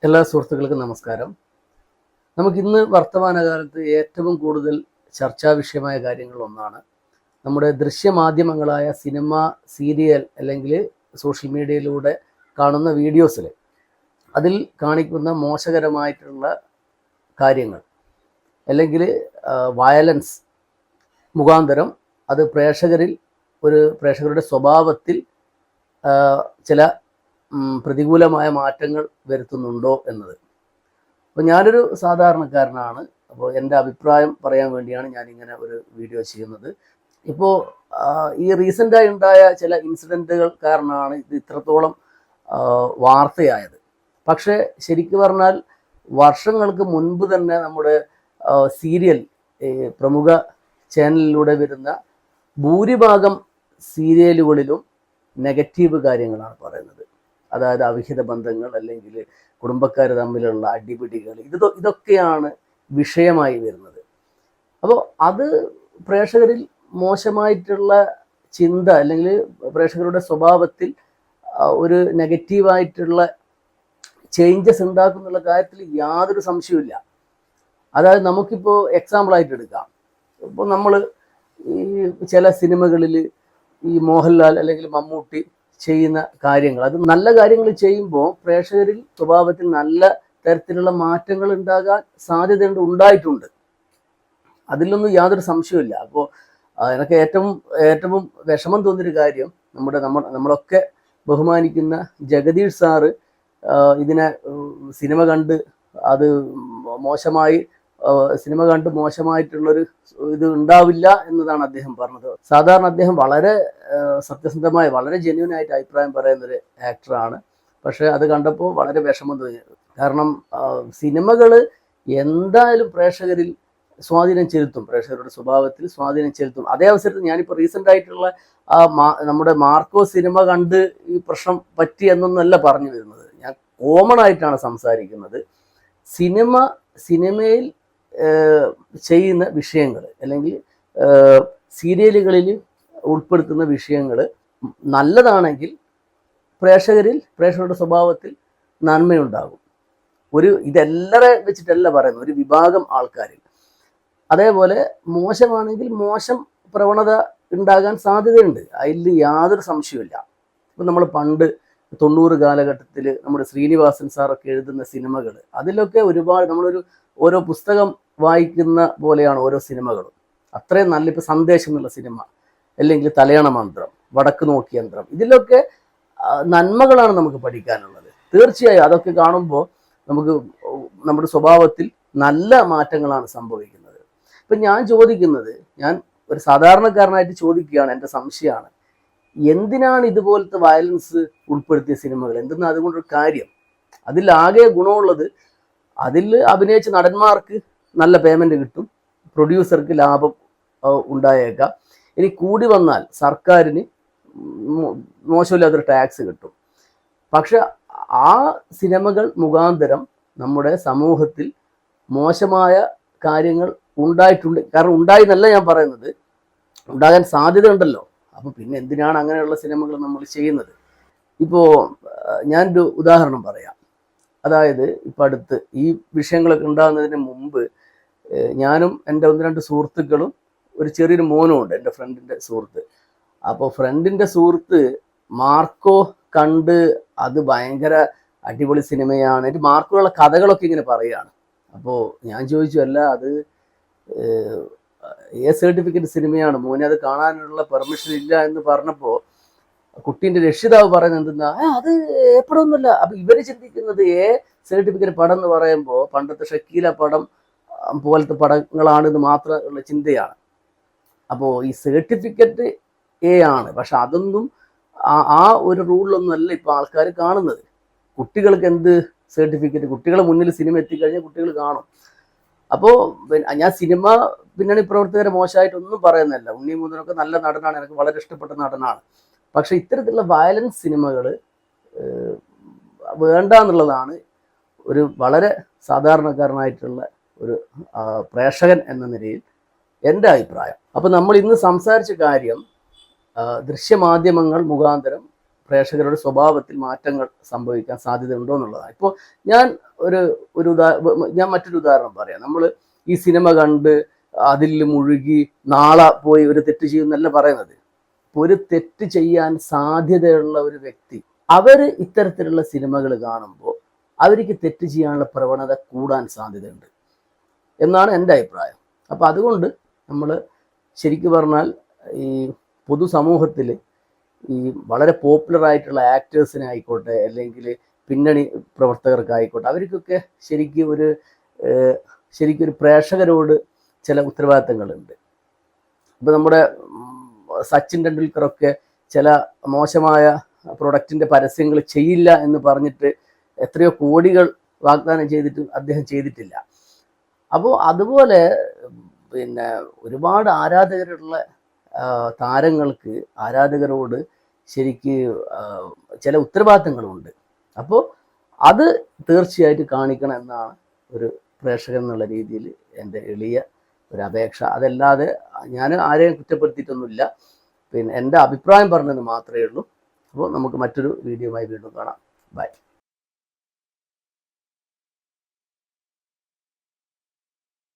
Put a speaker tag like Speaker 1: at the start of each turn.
Speaker 1: എല്ലാ സുഹൃത്തുക്കൾക്കും നമസ്കാരം. നമുക്കിന്ന് വർത്തമാനകാലത്ത് ഏറ്റവും കൂടുതൽ ചർച്ചാ വിഷയമായ കാര്യങ്ങളൊന്നാണ് നമ്മുടെ ദൃശ്യമാധ്യമങ്ങളായ സിനിമ, സീരിയൽ അല്ലെങ്കിൽ സോഷ്യൽ മീഡിയയിലൂടെ കാണുന്ന വീഡിയോസിൽ അതിൽ കാണിക്കുന്ന മോശകരമായിട്ടുള്ള കാര്യങ്ങൾ അല്ലെങ്കിൽ വയലൻസ് മുഖാന്തരം അത് പ്രേക്ഷകരുടെ സ്വഭാവത്തിൽ ചില പ്രതികൂലമായ മാറ്റങ്ങൾ വരുത്തുന്നുണ്ടോ എന്നത്. അപ്പോൾ ഞാനൊരു സാധാരണക്കാരനാണ്. അപ്പോൾ എൻ്റെ അഭിപ്രായം പറയാൻ വേണ്ടിയാണ് ഞാനിങ്ങനെ ഒരു വീഡിയോ ചെയ്യുന്നത്. ഇപ്പോൾ ഈ റീസെൻ്റായി ഉണ്ടായ ചില ഇൻസിഡൻറ്റുകൾ കാരണമാണ് ഇത് ഇത്രത്തോളം വാർത്തയായത്. പക്ഷേ ശരിക്കും പറഞ്ഞാൽ വർഷങ്ങൾക്ക് മുൻപ് തന്നെ നമ്മുടെ സീരിയൽ പ്രമുഖ ചാനലിലൂടെ വരുന്ന ഭൂരിഭാഗം സീരിയലുകളിലും നെഗറ്റീവ് കാര്യങ്ങളാണ് പറയുന്നത്. അതായത് അവിഹിത ബന്ധങ്ങൾ അല്ലെങ്കിൽ കുടുംബക്കാർ തമ്മിലുള്ള അടിപിടികൾ, ഇതൊക്കെയാണ് വിഷയമായി വരുന്നത്. അപ്പോൾ അത് പ്രേക്ഷകരിൽ മോശമായിട്ടുള്ള ചിന്ത അല്ലെങ്കിൽ പ്രേക്ഷകരുടെ സ്വഭാവത്തിൽ ഒരു നെഗറ്റീവായിട്ടുള്ള ചേഞ്ചസ് ഉണ്ടാക്കുന്നുള്ള കാര്യത്തിൽ യാതൊരു സംശയവുമില്ല. അതായത് നമുക്കിപ്പോൾ എക്സാമ്പിളായിട്ട് എടുക്കാം. ഇപ്പോൾ നമ്മൾ ഈ ചില സിനിമകളിൽ ഈ മോഹൻലാൽ അല്ലെങ്കിൽ മമ്മൂട്ടി ചെയ്യുന്ന കാര്യങ്ങൾ, അത് നല്ല കാര്യങ്ങൾ ചെയ്യുമ്പോൾ പ്രേക്ഷകരിൽ സ്വഭാവത്തിൽ നല്ല തരത്തിലുള്ള മാറ്റങ്ങൾ ഉണ്ടായിട്ടുണ്ട്. അതിലൊന്നും യാതൊരു സംശയമില്ല. അപ്പോൾ എനിക്ക് ഏറ്റവും വിഷമം തോന്നിയൊരു കാര്യം, നമ്മളൊക്കെ ബഹുമാനിക്കുന്ന ജഗദീഷ് സാറ് ഇതിനെ സിനിമ കണ്ട് മോശമായിട്ടുള്ളൊരു ഇത് ഉണ്ടാവില്ല എന്നതാണ് അദ്ദേഹം പറഞ്ഞത്. സാധാരണ അദ്ദേഹം വളരെ സത്യസന്ധമായ, വളരെ ജെന്യൂൻ ആയിട്ട് അഭിപ്രായം പറയുന്നൊരു ആക്ടറാണ്. പക്ഷേ അത് കണ്ടപ്പോൾ വളരെ വിഷമം തോന്നി. കാരണം സിനിമകൾ എന്തായാലും പ്രേക്ഷകരിൽ സ്വാധീനം ചെലുത്തും, പ്രേക്ഷകരുടെ സ്വഭാവത്തിൽ സ്വാധീനം ചെലുത്തും. അതേ അവസരത്തിൽ ഞാനിപ്പോൾ റീസെൻ്റ് ആയിട്ടുള്ള നമ്മുടെ മാർക്കോ സിനിമ കണ്ട് ഈ പ്രശ്നം പറ്റി എന്നൊന്നല്ല പറഞ്ഞു വരുന്നത്. ഞാൻ കോമൺ ആയിട്ടാണ് സംസാരിക്കുന്നത്. സിനിമയിൽ ചെയ്യുന്ന വിഷയങ്ങൾ അല്ലെങ്കിൽ സീരിയലുകളിൽ ഉൾപ്പെടുത്തുന്ന വിഷയങ്ങൾ നല്ലതാണെങ്കിൽ പ്രേക്ഷകരുടെ സ്വഭാവത്തിൽ നന്മയുണ്ടാകും. ഇതെല്ലറെ വെച്ചിട്ടല്ല പറയുന്നത്, ഒരു വിഭാഗം ആൾക്കാരിൽ. അതേപോലെ മോശമാണെങ്കിൽ മോശം പ്രവണത ഉണ്ടാകാൻ സാധ്യതയുണ്ട്, അതിൽ യാതൊരു സംശയമില്ല. ഇപ്പം നമ്മൾ പണ്ട് 90 കാലഘട്ടത്തിൽ നമ്മുടെ ശ്രീനിവാസൻ സാറൊക്കെ എഴുതുന്ന സിനിമകൾ, അതിലൊക്കെ ഒരുപാട് ഓരോ പുസ്തകം വായിക്കുന്ന പോലെയാണ് ഓരോ സിനിമകളും. അത്രയും നല്ല. ഇപ്പം സന്ദേശം എന്നുള്ള സിനിമ, അല്ലെങ്കിൽ തലയണ മന്ത്രം, വടക്ക് നോക്കി യന്ത്രം, ഇതിലൊക്കെ നന്മകളാണ് നമുക്ക് പഠിക്കാനുള്ളത്. തീർച്ചയായും അതൊക്കെ കാണുമ്പോൾ നമുക്ക് നമ്മുടെ സ്വഭാവത്തിൽ നല്ല മാറ്റങ്ങളാണ് സംഭവിക്കുന്നത്. ഇപ്പം ഞാൻ ഒരു സാധാരണക്കാരനായിട്ട് ചോദിക്കുകയാണ്, എൻ്റെ സംശയമാണ്, എന്തിനാണ് ഇതുപോലത്തെ വയലൻസ് ഉൾപ്പെടുത്തിയ സിനിമകൾ? എന്തെന്നാണ് അതുകൊണ്ടൊരു കാര്യം? അതിലാകെ ഗുണമുള്ളത്, അതിൽ അഭിനയിച്ച നടന്മാർക്ക് നല്ല പേയ്മെൻറ്റ് കിട്ടും, പ്രൊഡ്യൂസർക്ക് ലാഭം ഉണ്ടായേക്കാം, ഇനി കൂടി വന്നാൽ സർക്കാരിന് മോശമില്ലാത്തൊരു ടാക്സ് കിട്ടും. പക്ഷെ ആ സിനിമകൾ മുഖാന്തരം നമ്മുടെ സമൂഹത്തിൽ മോശമായ കാര്യങ്ങൾ ഉണ്ടായിട്ടുണ്ട്. കാരണം ഉണ്ടായി എന്നല്ല ഞാൻ പറയുന്നത്, ഉണ്ടാകാൻ സാധ്യത ഉണ്ടല്ലോ. അപ്പോൾ പിന്നെ എന്തിനാണ് അങ്ങനെയുള്ള സിനിമകൾ നമ്മൾ ചെയ്യുന്നത്? ഇപ്പോൾ ഞാനൊരു ഉദാഹരണം പറയാം. അതായത് ഇപ്പം അടുത്ത് ഈ വിഷയങ്ങളൊക്കെ ഉണ്ടാകുന്നതിന് മുമ്പ് ഞാനും എൻ്റെ 1-2 സുഹൃത്തുക്കളും ഒരു ചെറിയൊരു മോനും ഉണ്ട്, എൻ്റെ ഫ്രണ്ടിൻ്റെ സുഹൃത്ത്. അപ്പോൾ ഫ്രണ്ടിൻ്റെ സുഹൃത്ത് മാർക്കോ കണ്ട് അത് ഭയങ്കര അടിപൊളി സിനിമയാണ്, എന്നിട്ട് മാർക്കോയുള്ള കഥകളൊക്കെ ഇങ്ങനെ പറയുകയാണ്. അപ്പോൾ ഞാൻ ചോദിച്ചു, അല്ല അത് സർട്ടിഫിക്കറ്റ് സിനിമയാണ് മോനെ, അത് കാണാനുള്ള പെർമിഷൻ ഇല്ല എന്ന് പറഞ്ഞപ്പോൾ കുട്ടീൻ്റെ രക്ഷിതാവ് പറയുന്നത് എന്തെന്നാ, അത് എപ്പോഴൊന്നുമില്ല. അപ്പം ഇവർ ചിന്തിക്കുന്നത് സർട്ടിഫിക്കറ്റ് പടം എന്ന് പറയുമ്പോൾ പണ്ടത്തെ ഷക്കീല പടം പോലത്തെ പടങ്ങളാണെന്ന് മാത്രമുള്ള ചിന്തയാണ്. അപ്പോൾ ഈ സർട്ടിഫിക്കറ്റ് ആണ്, പക്ഷെ അതൊന്നും ആ ഒരു റൂളിലൊന്നും അല്ല ഇപ്പോൾ ആൾക്കാർ കാണുന്നത്. കുട്ടികൾക്ക് എന്ത് സർട്ടിഫിക്കറ്റ്? കുട്ടികളെ മുന്നിൽ സിനിമ എത്തിക്കഴിഞ്ഞാൽ കുട്ടികൾ കാണും. അപ്പോൾ ഞാൻ സിനിമ പിന്നണി പ്രവർത്തകരെ മോശമായിട്ടൊന്നും പറയുന്നില്ല. ഉണ്ണി മുതലൊക്കെ നല്ല നടനാണ്, എനിക്ക് വളരെ ഇഷ്ടപ്പെട്ട നടനാണ്. പക്ഷെ ഇത്തരത്തിലുള്ള വയലൻസ് സിനിമകൾ വേണ്ട എന്നുള്ളതാണ് ഒരു വളരെ സാധാരണക്കാരനായിട്ടുള്ള ഒരു പ്രേക്ഷകൻ എന്ന നിലയിൽ എൻ്റെ അഭിപ്രായം. അപ്പോൾ നമ്മൾ ഇന്ന് സംസാരിച്ച കാര്യം ദൃശ്യമാധ്യമങ്ങൾ മുഖാന്തരം പ്രേക്ഷകരുടെ സ്വഭാവത്തിൽ മാറ്റങ്ങൾ സംഭവിക്കാൻ സാധ്യതയുണ്ടോ എന്നുള്ളതാണ്. ഇപ്പോൾ ഞാൻ ഒരു ഒരു ഞാൻ മറ്റൊരു ഉദാഹരണം പറയാം. നമ്മൾ ഈ സിനിമ കണ്ട് അതിൽ മുഴുകി നാളെ പോയി ഒരു തെറ്റ് ചെയ്യുന്നല്ല പറയുന്നത്. ഒരു തെറ്റ് ചെയ്യാൻ സാധ്യതയുള്ള ഒരു വ്യക്തി അവർ ഇത്തരത്തിലുള്ള സിനിമകൾ കാണുമ്പോൾ അവർക്ക് തെറ്റ് ചെയ്യാനുള്ള പ്രവണത കൂടാൻ സാധ്യതയുണ്ട് എന്നാണ് എൻ്റെ അഭിപ്രായം. അപ്പം അതുകൊണ്ട് നമ്മൾ ശരിക്കും പറഞ്ഞാൽ ഈ പൊതുസമൂഹത്തിൽ ഈ വളരെ പോപ്പുലർ ആയിട്ടുള്ള ആക്ടേഴ്സിനെ ആയിക്കോട്ടെ, അല്ലെങ്കിൽ പിന്നണി പ്രവർത്തകർക്കായിക്കോട്ടെ, അവർക്കൊക്കെ ശരിക്കും ഒരു പ്രേക്ഷകരോട് ചില ഉത്തരവാദിത്തങ്ങളുണ്ട്. ഇപ്പം നമ്മുടെ സച്ചിൻ ടെണ്ടുൽക്കറൊക്കെ ചില മോശമായ പ്രൊഡക്റ്റിൻ്റെ പരസ്യങ്ങൾ ചെയ്യില്ല എന്ന് പറഞ്ഞിട്ട് എത്രയോ കോടികൾ വാഗ്ദാനം ചെയ്തിട്ട് അദ്ദേഹം ചെയ്തിട്ടില്ല. അപ്പോൾ അതുപോലെ പിന്നെ ഒരുപാട് ആരാധകരുള്ള താരങ്ങൾക്ക് ആരാധകരോട് ശരിക്ക് ചില ഉത്തരവാദിത്തങ്ങളുണ്ട്. അപ്പോൾ അത് തീർച്ചയായിട്ടും കാണിക്കണം എന്നാണ് ഒരു പ്രേക്ഷകൻ എന്നുള്ള രീതിയിൽ എൻ്റെ എളിയ ഒരു അപേക്ഷ. അതല്ലാതെ ഞാൻ ആരെയും കുറ്റപ്പെടുത്തിയിട്ടൊന്നുമില്ല, പിന്നെ എൻ്റെ അഭിപ്രായം പറഞ്ഞത് മാത്രമേ ഉള്ളൂ. അപ്പോൾ നമുക്ക് മറ്റൊരു വീഡിയോയുമായി വീണ്ടും കാണാം. ബൈ.